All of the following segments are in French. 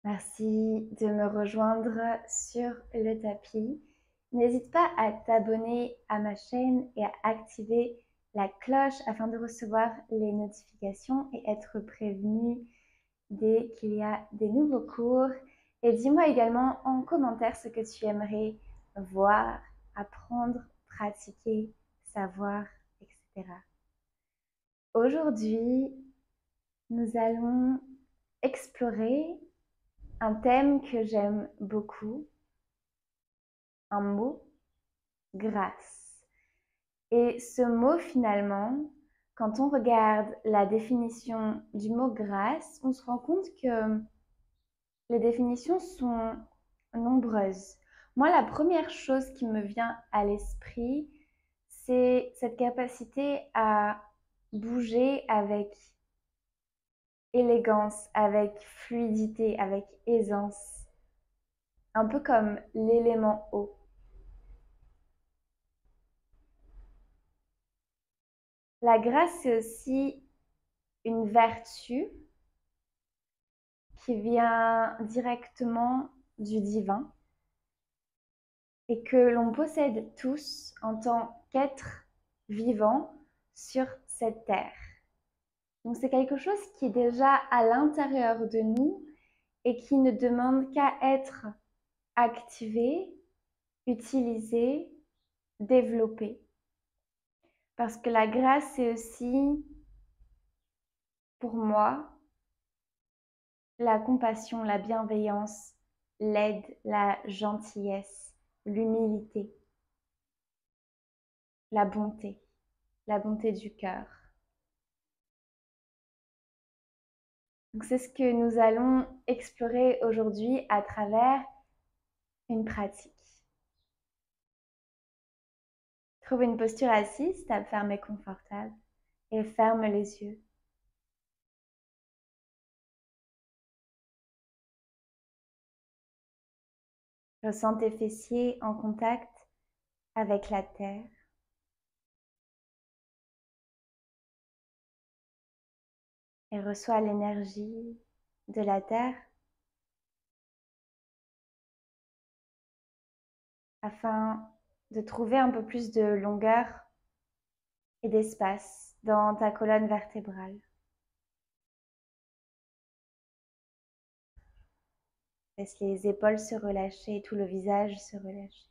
Merci de me rejoindre sur le tapis. N'hésite pas à t'abonner à ma chaîne et à activer la cloche afin de recevoir les notifications et être prévenu dès qu'il y a des nouveaux cours. Et dis-moi également en commentaire ce que tu aimerais voir, apprendre, pratiquer, savoir, etc. Aujourd'hui, nous allons explorer un thème que j'aime beaucoup, un mot, grâce. Et ce mot finalement, quand on regarde la définition du mot grâce, on se rend compte que les définitions sont nombreuses. Moi, la première chose qui me vient à l'esprit, c'est cette capacité à bouger avec élégance, avec fluidité, avec aisance, un peu comme l'élément eau. La grâce, c'est aussi une vertu qui vient directement du divin et que l'on possède tous en tant qu'êtres vivants sur cette terre. Donc c'est quelque chose qui est déjà à l'intérieur de nous et qui ne demande qu'à être activé, utilisé, développé. Parce que la grâce, c'est aussi, pour moi, la compassion, la bienveillance, l'aide, la gentillesse, l'humilité, la bonté du cœur. Donc c'est ce que nous allons explorer aujourd'hui à travers une pratique. Trouve une posture assise, table fermée confortable et ferme les yeux. Ressens tes fessiers en contact avec la terre. Et reçois l'énergie de la terre afin de trouver un peu plus de longueur et d'espace dans ta colonne vertébrale. Laisse les épaules se relâcher et tout le visage se relâcher.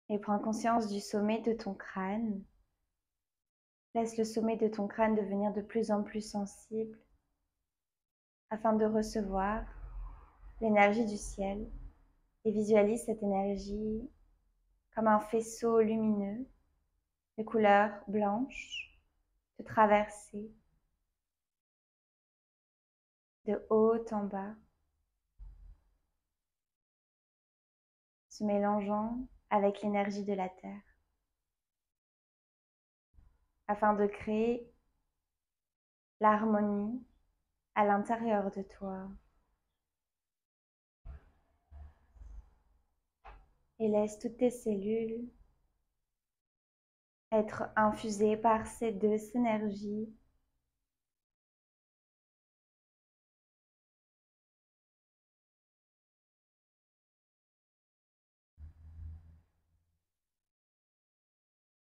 Et prends conscience du sommet de ton crâne. Laisse le sommet de ton crâne devenir de plus en plus sensible afin de recevoir l'énergie du ciel et visualise cette énergie comme un faisceau lumineux de couleur blanche te traverser de haut en bas, se mélangeant avec l'énergie de la terre afin de créer l'harmonie à l'intérieur de toi. Et laisse toutes tes cellules être infusées par ces deux énergies.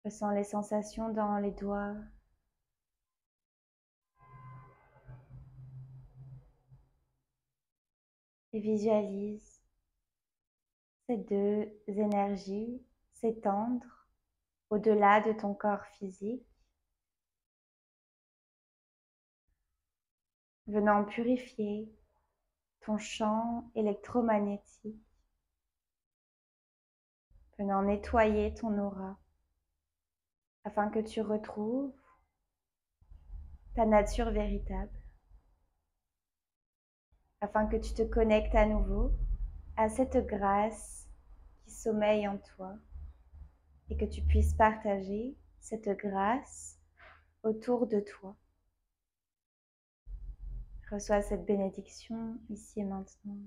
Ressens les sensations dans les doigts. Et visualise ces deux énergies s'étendre au-delà de ton corps physique, venant purifier ton champ électromagnétique, venant nettoyer ton aura, afin que tu retrouves ta nature véritable, afin que tu te connectes à nouveau à cette grâce qui sommeille en toi et que tu puisses partager cette grâce autour de toi. Reçois cette bénédiction ici et maintenant.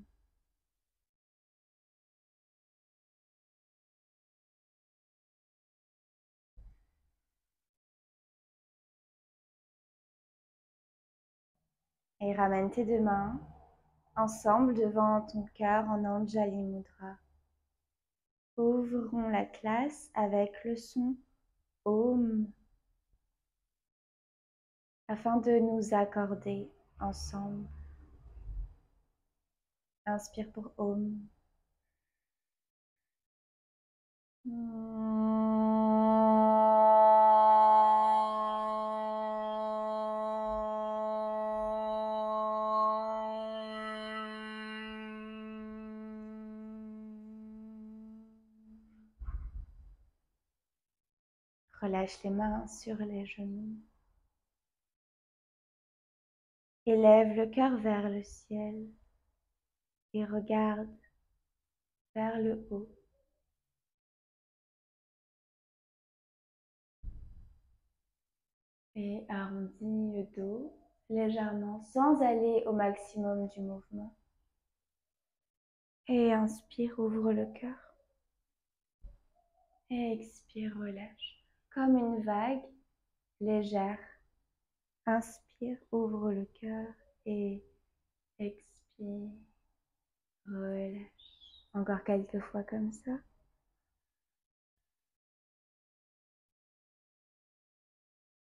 Et ramène tes deux mains ensemble devant ton cœur en Anjali Mudra. Ouvrons la classe avec le son Om afin de nous accorder ensemble. Inspire pour Om. Relâche les mains sur les genoux. Élève le cœur vers le ciel et regarde vers le haut. Et arrondis le dos légèrement sans aller au maximum du mouvement. Et inspire, ouvre le cœur. Et expire, relâche. Comme une vague légère. Inspire, ouvre le cœur et expire, relâche. Encore quelques fois comme ça.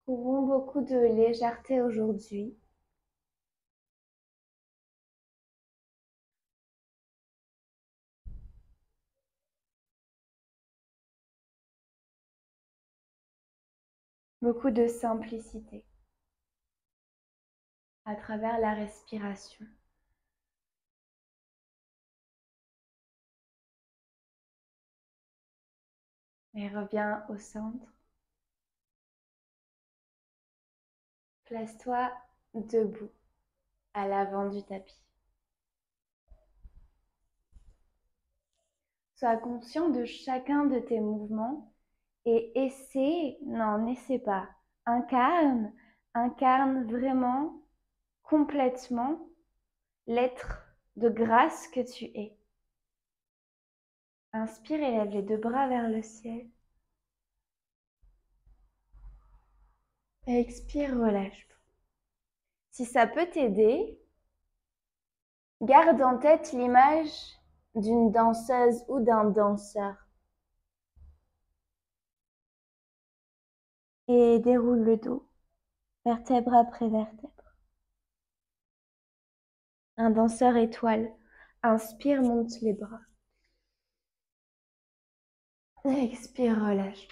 Trouvons beaucoup de légèreté aujourd'hui. Beaucoup de simplicité à travers la respiration. Et reviens au centre. Place-toi debout à l'avant du tapis. Sois conscient de chacun de tes mouvements et n'essaie pas, incarne vraiment, complètement l'être de grâce que tu es. Inspire et lève les deux bras vers le ciel. Expire, relâche. Si ça peut t'aider, garde en tête l'image d'une danseuse ou d'un danseur. Et déroule le dos, vertèbre après vertèbre. Un danseur étoile. Inspire, monte les bras. Expire, relâche.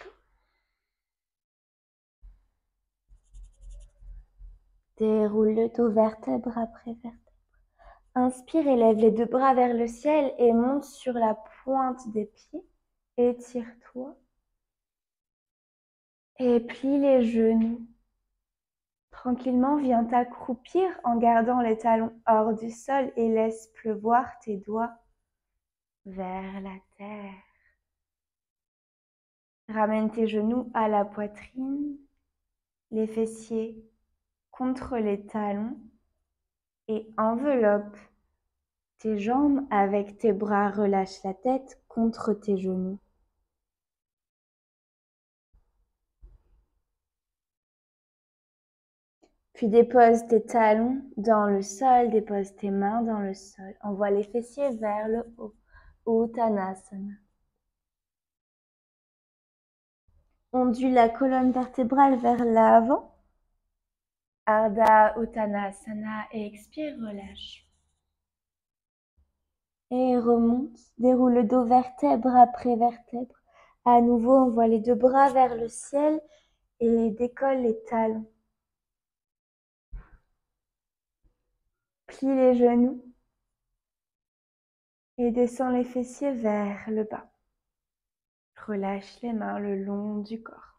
Déroule le dos, vertèbre après vertèbre. Inspire, élève les deux bras vers le ciel et monte sur la pointe des pieds. Étire-toi. Et plie les genoux. Tranquillement, viens t'accroupir en gardant les talons hors du sol et laisse pleuvoir tes doigts vers la terre. Ramène tes genoux à la poitrine, les fessiers contre les talons et enveloppe tes jambes avec tes bras. Relâche la tête contre tes genoux. Puis dépose tes talons dans le sol, dépose tes mains dans le sol. Envoie les fessiers vers le haut. Uttanasana. Ondule la colonne vertébrale vers l'avant. Ardha Uttanasana et expire, relâche. Et remonte, déroule le dos vertèbre après vertèbre. À nouveau, envoie les deux bras vers le ciel et décolle les talons. Plie les genoux et descends les fessiers vers le bas. Relâche les mains le long du corps.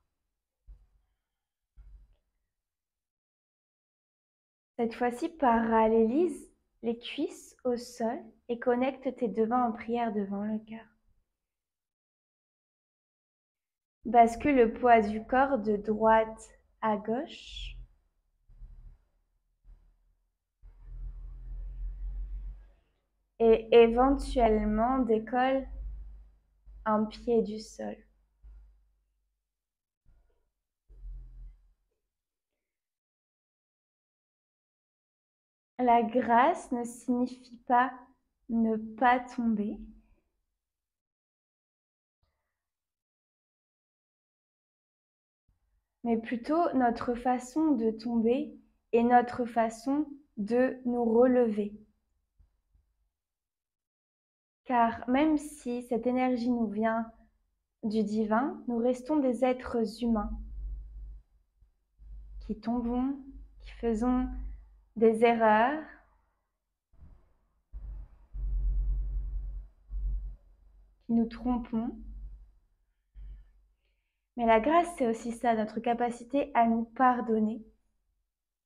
Cette fois-ci, parallélise les cuisses au sol et connecte tes deux mains en prière devant le cœur. Bascule le poids du corps de droite à gauche. Et éventuellement décolle un pied du sol. La grâce ne signifie pas ne pas tomber. Mais plutôt notre façon de tomber et notre façon de nous relever. Car même si cette énergie nous vient du divin, nous restons des êtres humains qui tombons, qui faisons des erreurs, qui nous trompons. Mais la grâce, c'est aussi ça, notre capacité à nous pardonner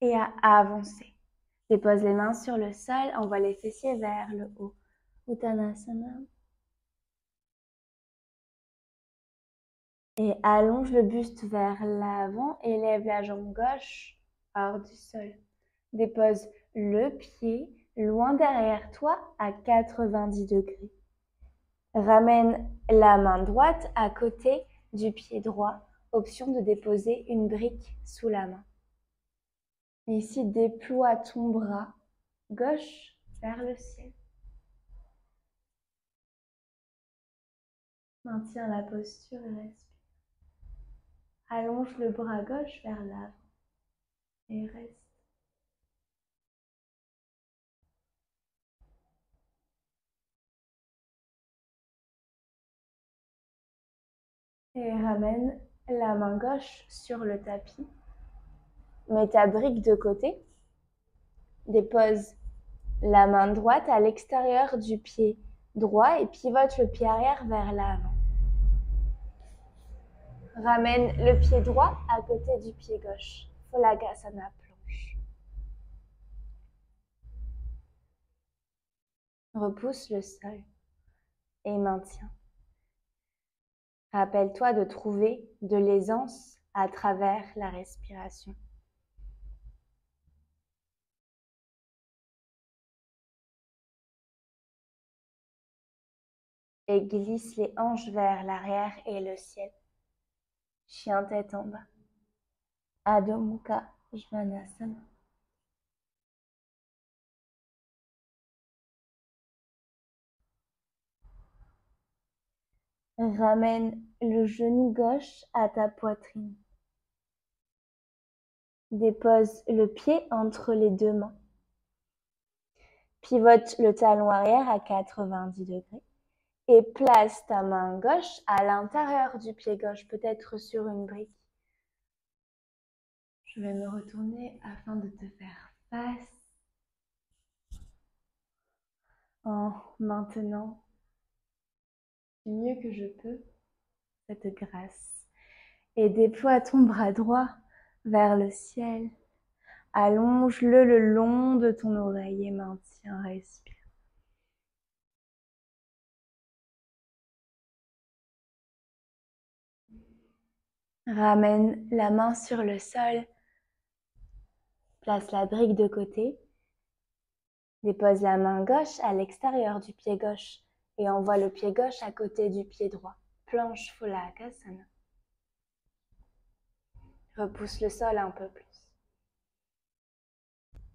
et à avancer. Dépose les mains sur le sol, envoie les fessiers vers le haut. Uttanasana. Et allonge le buste vers l'avant et lève la jambe gauche hors du sol. Dépose le pied loin derrière toi à 90 degrés. Ramène la main droite à côté du pied droit. Option de déposer une brique sous la main. Et ici, déploie ton bras gauche vers le ciel. Maintiens la posture et respire. Allonge le bras gauche vers l'avant et reste. Et ramène la main gauche sur le tapis. Mets ta brique de côté. Dépose la main droite à l'extérieur du pied droit et pivote le pied arrière vers l'avant. Ramène le pied droit à côté du pied gauche. Phalakasana, planche. Repousse le sol et maintiens. Rappelle-toi de trouver de l'aisance à travers la respiration. Et glisse les hanches vers l'arrière et le ciel. Chien tête en bas. Adho Mukha Svanasana. Ramène le genou gauche à ta poitrine. Dépose le pied entre les deux mains. Pivote le talon arrière à 90 degrés. Et place ta main gauche à l'intérieur du pied gauche, peut-être sur une brique. Je vais me retourner afin de te faire face en maintenant du mieux que je peux cette grâce. Et déploie ton bras droit vers le ciel. Allonge-le le long de ton oreille et maintiens, respire. Ramène la main sur le sol. Place la brique de côté. Dépose la main gauche à l'extérieur du pied gauche et envoie le pied gauche à côté du pied droit. Planche Phalakasana. Repousse le sol un peu plus.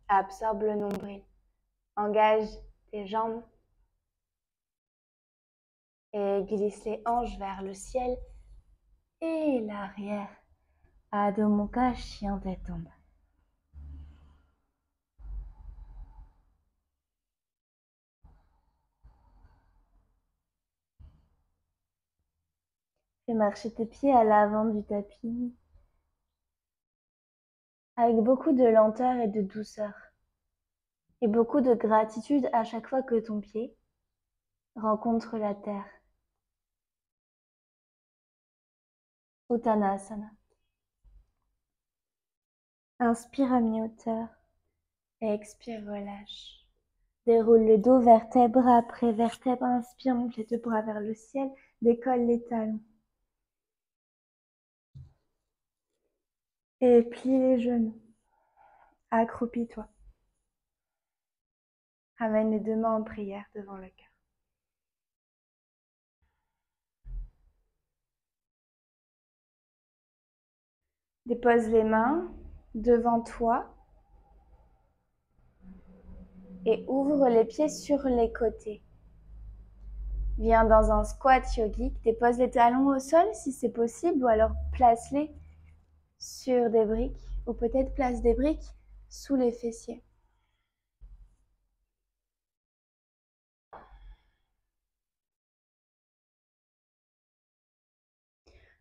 Absorbe le nombril. Engage tes jambes et glisse les hanches vers le ciel et l'arrière. Adho Mukha, chien tête en bas. Fais marcher tes pieds à l'avant du tapis avec beaucoup de lenteur et de douceur et beaucoup de gratitude à chaque fois que ton pied rencontre la terre. Uttanasana. Inspire à mi-hauteur et expire, relâche. Déroule le dos vertèbre après vertèbre. Inspire, monte les deux bras vers le ciel. Décolle les talons. Et plie les genoux. Accroupis-toi. Ramène les deux mains en prière devant le cœur. Dépose les mains devant toi. et ouvre les pieds sur les côtés. Viens dans un squat yogique, dépose les talons au sol si c'est possible ou alors place-les sur des briques ou peut-être place des briques sous les fessiers.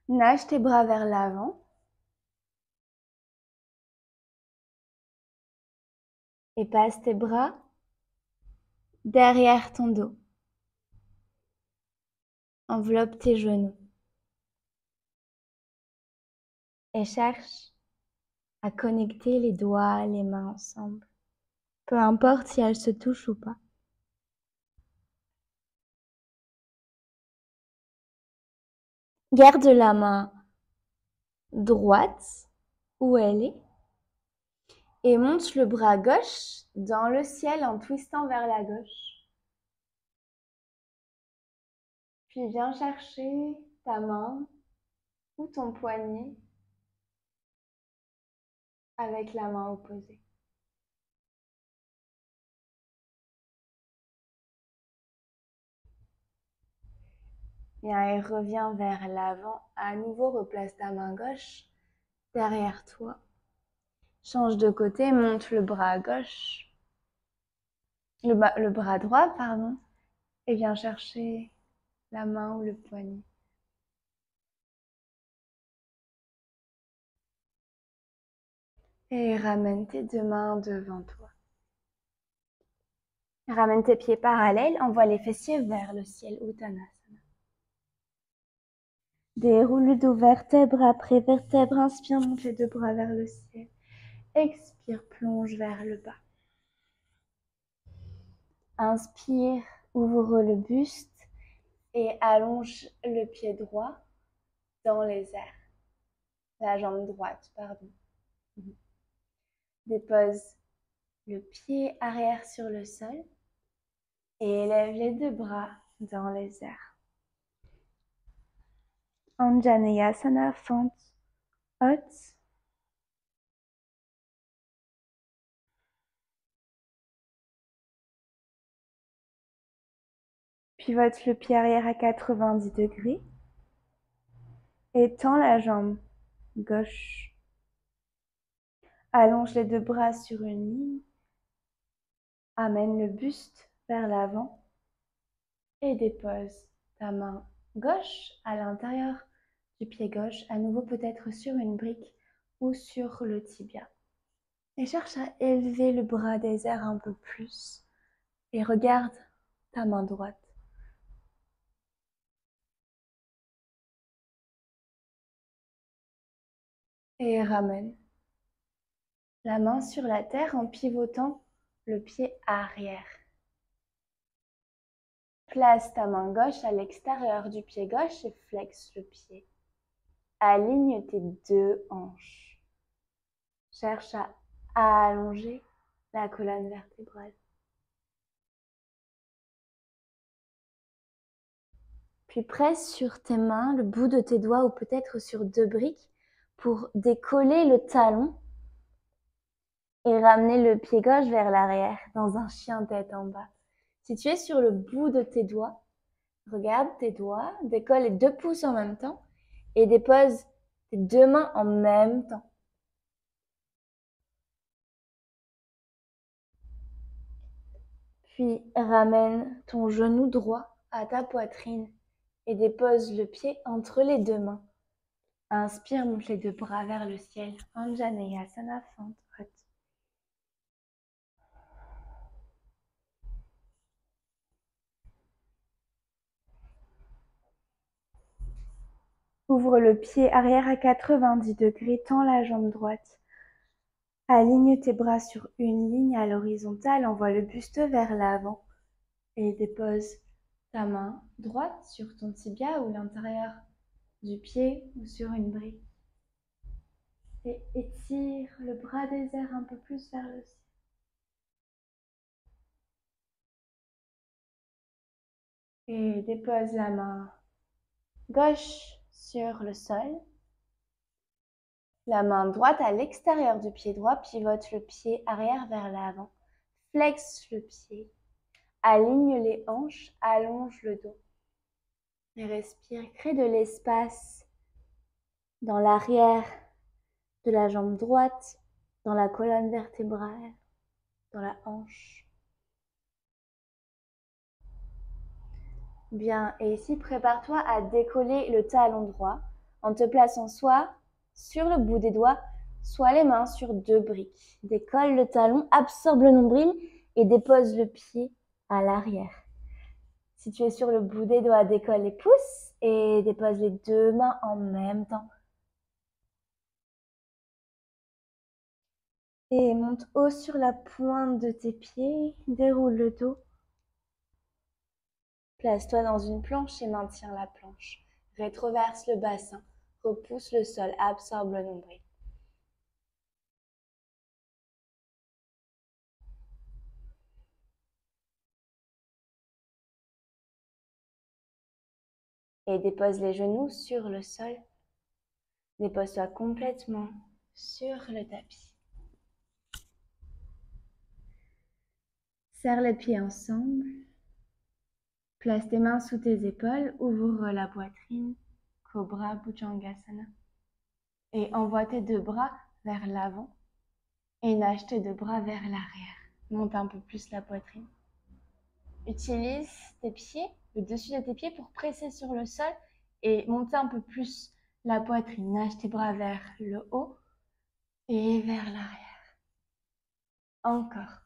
Nage tes bras vers l'avant et passe tes bras derrière ton dos. Enveloppe tes genoux et cherche à connecter les doigts, les mains ensemble. Peu importe si elles se touchent ou pas. Garde la main droite où elle est et monte le bras gauche dans le ciel en twistant vers la gauche. Puis viens chercher ta main ou ton poignet avec la main opposée. Bien, et reviens vers l'avant. À nouveau, replace ta main gauche derrière toi. Change de côté, monte le bras gauche, le bras droit, pardon, et viens chercher la main ou le poignet. Et ramène tes deux mains devant toi. Ramène tes pieds parallèles, envoie les fessiers vers le ciel, Uttanasana. Déroule le dos vertèbre après vertèbre. Inspire, monte les deux bras vers le ciel. Expire, plonge vers le bas. Inspire, ouvre le buste et allonge le pied droit dans les airs. La jambe droite, pardon. Dépose le pied arrière sur le sol et élève les deux bras dans les airs. Anjaneyasana, fente haute. Pivote le pied arrière à 90 degrés et tends la jambe gauche. Allonge les deux bras sur une ligne. Amène le buste vers l'avant et dépose ta main gauche à l'intérieur du pied gauche, à nouveau peut-être sur une brique ou sur le tibia. Et cherche à élever le bras des airs un peu plus et regarde ta main droite. Et ramène la main sur la terre en pivotant le pied arrière. Place ta main gauche à l'extérieur du pied gauche et flexe le pied. Aligne tes deux hanches. Cherche à allonger la colonne vertébrale. Puis presse sur tes mains le bout de tes doigts ou peut-être sur deux briques pour décoller le talon et ramener le pied gauche vers l'arrière dans un chien tête en bas. Si tu es sur le bout de tes doigts, regarde tes doigts, décolle les deux pouces en même temps et dépose tes deux mains en même temps. Puis ramène ton genou droit à ta poitrine et dépose le pied entre les deux mains. Inspire, monte les deux bras vers le ciel. Anjaneyasana, fente haute. Ouvre le pied arrière à 90 degrés, tends la jambe droite. Aligne tes bras sur une ligne à l'horizontale, envoie le buste vers l'avant et dépose ta main droite sur ton tibia ou l'intérieur du pied ou sur une brique. Et étire le bras des airs un peu plus vers le ciel. Et dépose la main gauche sur le sol. La main droite à l'extérieur du pied droit, pivote le pied arrière vers l'avant. Flexe le pied. Aligne les hanches, allonge le dos. Et respire, crée de l'espace dans l'arrière de la jambe droite, dans la colonne vertébrale, dans la hanche. Bien, et ici, prépare-toi à décoller le talon droit en te plaçant soit sur le bout des doigts, soit les mains sur 2 briques. Décolle le talon, absorbe le nombril et dépose le pied à l'arrière. Si tu es sur le bout des doigts, décolle les pouces et dépose les 2 mains en même temps. Et monte haut sur la pointe de tes pieds, déroule le dos. Place-toi dans une planche et maintiens la planche. Rétroverse le bassin, repousse le sol, absorbe le nombril. Et dépose les genoux sur le sol. Dépose-toi complètement sur le tapis. Serre les pieds ensemble. Place tes mains sous tes épaules, ouvre la poitrine, Cobra Bhujangasana. Et envoie tes 2 bras vers l'avant et nage tes 2 bras vers l'arrière. Monte un peu plus la poitrine. Utilise tes pieds, le dessus de tes pieds pour presser sur le sol et monter un peu plus la poitrine. Nage tes bras vers le haut et vers l'arrière. Encore.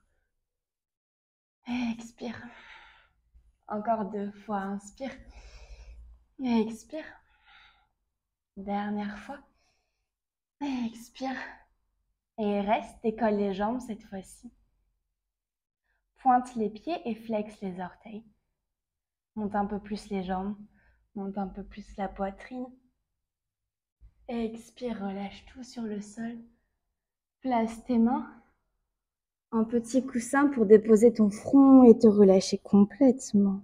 Expire. Encore 2 fois. Inspire. Expire. Dernière fois. Expire. Et reste. Décolle les jambes cette fois-ci. Pointe les pieds et flexe les orteils. Monte un peu plus les jambes. Monte un peu plus la poitrine. Expire. Relâche tout sur le sol. Place tes mains en petit coussin pour déposer ton front et te relâcher complètement.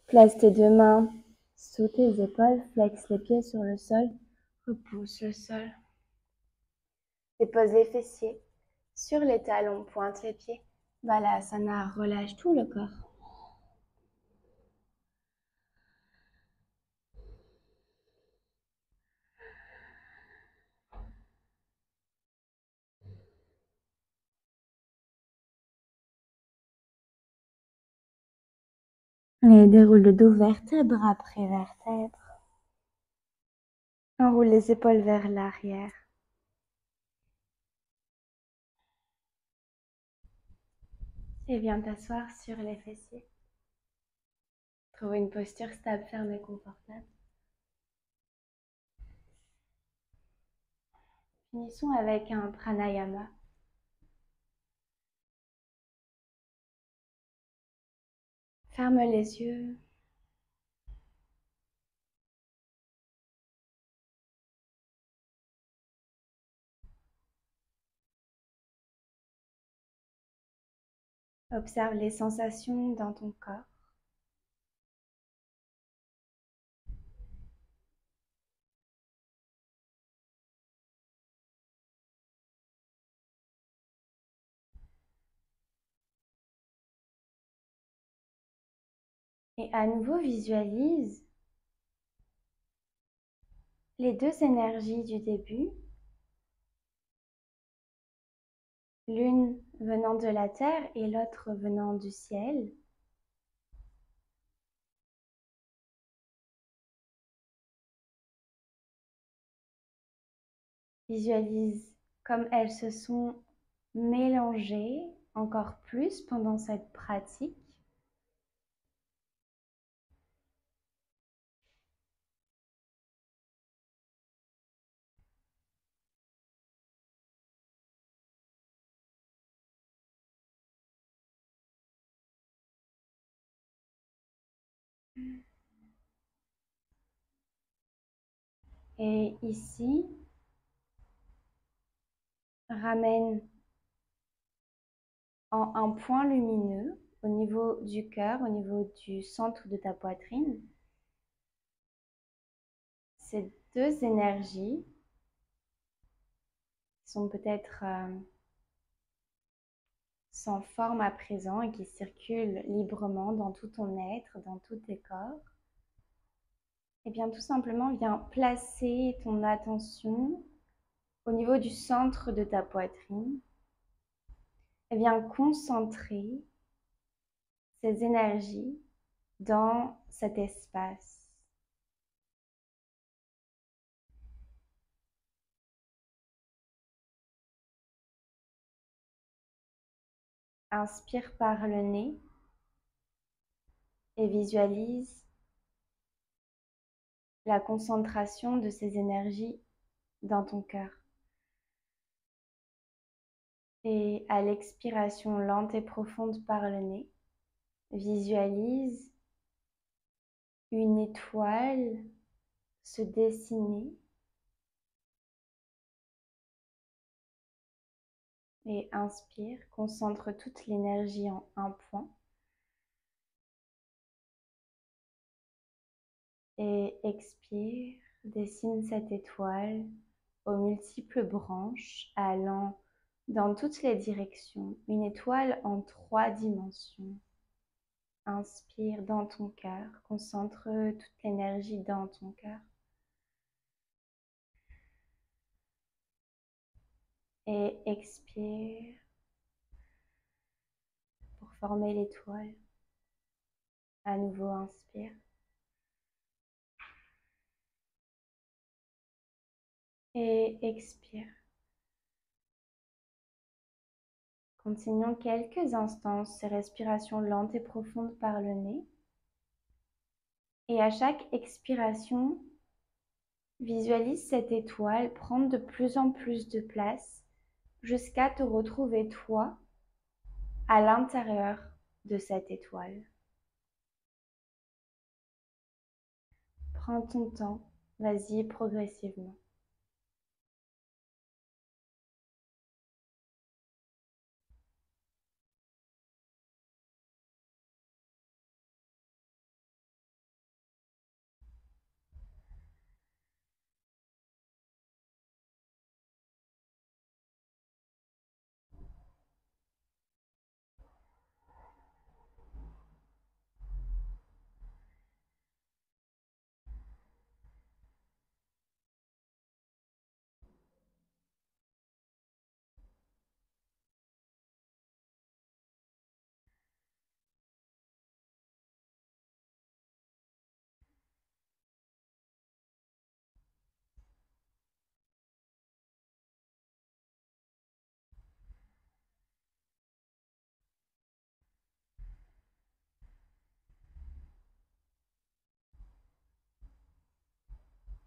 Place tes 2 mains sous tes épaules, flexe les pieds sur le sol, repousse le sol. Dépose les fessiers sur les talons, pointe les pieds. Balasana, relâche tout le corps. Et déroule le dos vertèbre après vertèbre. Enroule les épaules vers l'arrière. Et viens t'asseoir sur les fessiers. Trouve une posture stable, ferme et confortable. Finissons avec un pranayama. Ferme les yeux. Observe les sensations dans ton corps. Et à nouveau, visualise les 2 énergies du début, l'une venant de la terre et l'autre venant du ciel. Visualise comme elles se sont mélangées encore plus pendant cette pratique. Et ici, ramène en un point lumineux au niveau du cœur, au niveau du centre de ta poitrine, ces deux énergies qui sont peut-être sans forme à présent et qui circulent librement dans tout ton être, dans tous tes corps. Et bien tout simplement, viens placer ton attention au niveau du centre de ta poitrine et viens concentrer ces énergies dans cet espace. Inspire par le nez et visualise la concentration de ces énergies dans ton cœur. Et à l'expiration lente et profonde par le nez, visualise une étoile se dessiner et inspire, concentre toute l'énergie en un point et expire, dessine cette étoile aux multiples branches allant dans toutes les directions, une étoile en 3 dimensions. Inspire dans ton cœur, concentre toute l'énergie dans ton cœur. Et expire pour former l'étoile. À nouveau, inspire. Et expire. Continuons quelques instants ces respirations lentes et profondes par le nez. Et à chaque expiration, visualise cette étoile prendre de plus en plus de place jusqu'à te retrouver toi à l'intérieur de cette étoile. Prends ton temps, vas-y progressivement.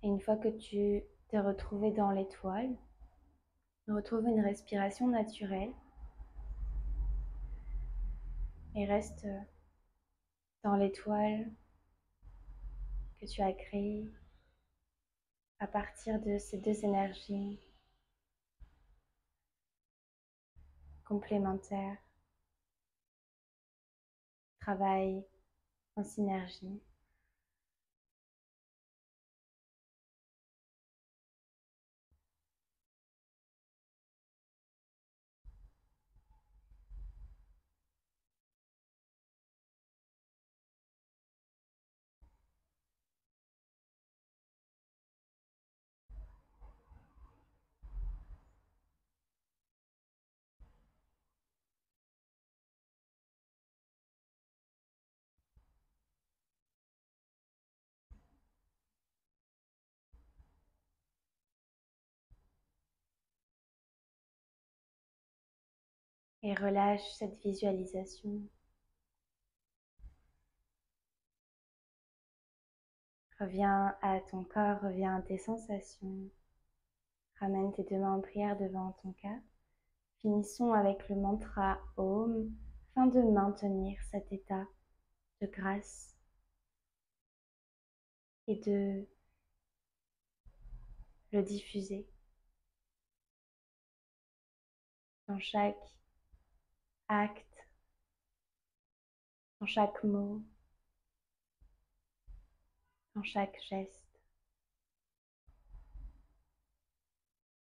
Et une fois que tu t'es retrouvé dans l'étoile, retrouve une respiration naturelle et reste dans l'étoile que tu as créée à partir de ces deux énergies complémentaires. Travaille en synergie. Et relâche cette visualisation. Reviens à ton corps, reviens à tes sensations. Ramène tes deux mains en prière devant ton cœur. Finissons avec le mantra Om afin de maintenir cet état de grâce et de le diffuser dans chaque acte, dans chaque mot, dans chaque geste.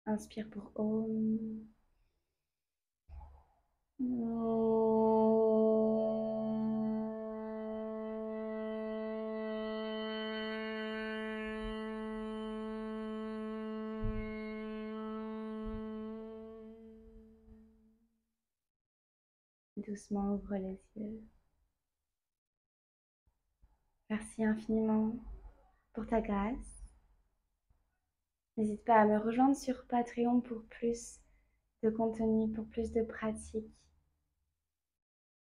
Inspire pour Om. Doucement ouvre les yeux. Merci infiniment pour ta grâce. N'hésite pas à me rejoindre sur Patreon pour plus de contenu, pour plus de pratiques,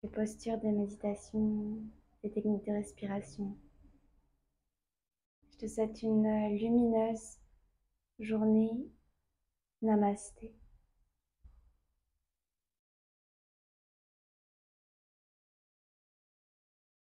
des postures, des méditations, des techniques de respiration. Je te souhaite une lumineuse journée. Namasté.